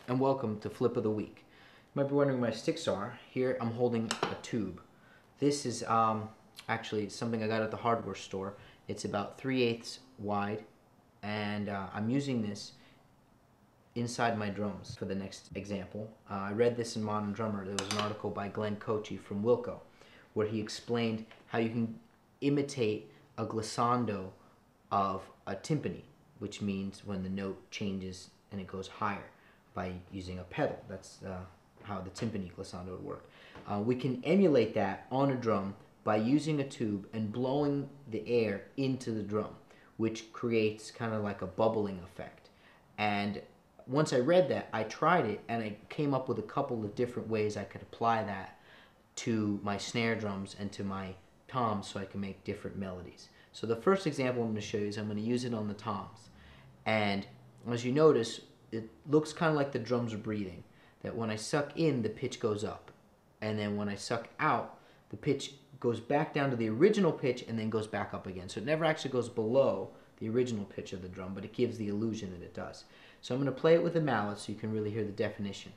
and welcome to Flip of the Week. You might be wondering where my sticks are. Here I'm holding a tube. This is actually something I got at the hardware store. It's about 3/8 wide, and I'm using this inside my drums for the next example. I read this in Modern Drummer. There was an article by Glenn Kochi from Wilco where he explained how you can imitate a glissando of a timpani, which means when the note changes and it goes higher by using a pedal. That's how the timpani glissando would work. We can emulate that on a drum by using a tube and blowing the air into the drum, which creates kind of like a bubbling effect. And once I read that, I tried it and I came up with a couple of different ways I could apply that to my snare drums and to my toms so I can make different melodies. So the first example I'm going to show you is I'm going to use it on the toms. And as you notice, it looks kind of like the drums are breathing. That when I suck in, the pitch goes up. And then when I suck out, the pitch goes back down to the original pitch and then goes back up again. So it never actually goes below the original pitch of the drum, but it gives the illusion that it does. So I'm going to play it with a mallet so you can really hear the definition.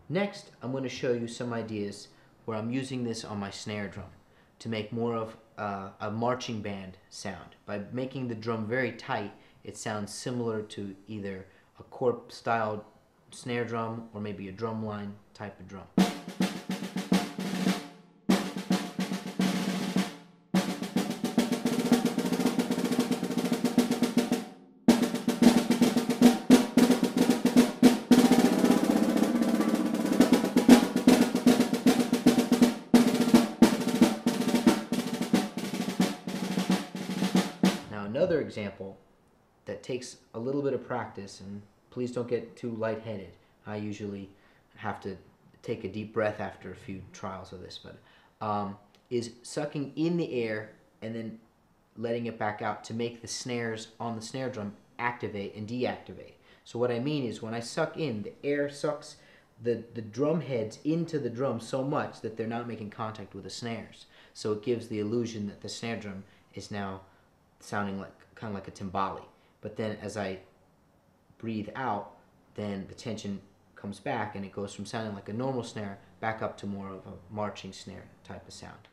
Next, I'm going to show you some ideas where I'm using this on my snare drum to make more of a marching band sound. By making the drum very tight, it sounds similar to either a corp-style snare drum or maybe a drumline type of drum. Another example that takes a little bit of practice, and please don't get too lightheaded. I usually have to take a deep breath after a few trials of this, but is sucking in the air and then letting it back out to make the snares on the snare drum activate and deactivate. So what I mean is when I suck in, the air sucks the drum heads into the drum so much that they're not making contact with the snares. So it gives the illusion that the snare drum is now sounding like kind of like a timbali. But then as I breathe out, then the tension comes back and it goes from sounding like a normal snare back up to more of a marching snare type of sound.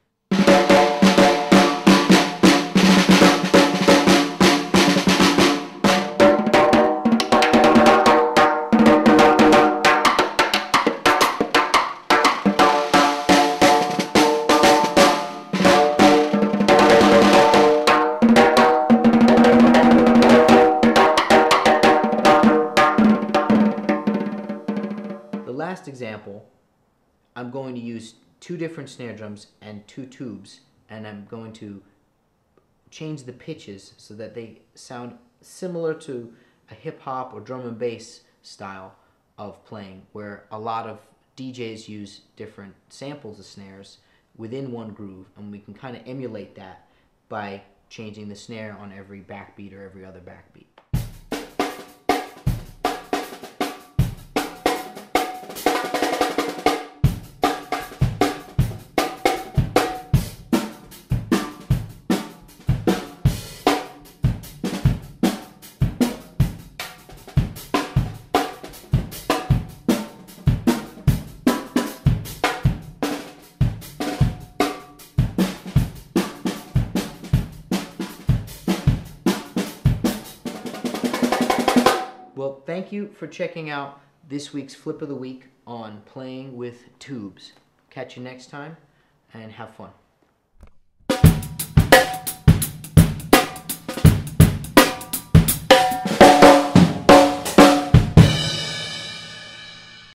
Last example, I'm going to use two different snare drums and two tubes, and I'm going to change the pitches so that they sound similar to a hip-hop or drum and bass style of playing, where a lot of DJs use different samples of snares within one groove, and we can kind of emulate that by changing the snare on every backbeat or every other backbeat. Well, thank you for checking out this week's Flip of the Week on playing with tubes. Catch you next time and have fun.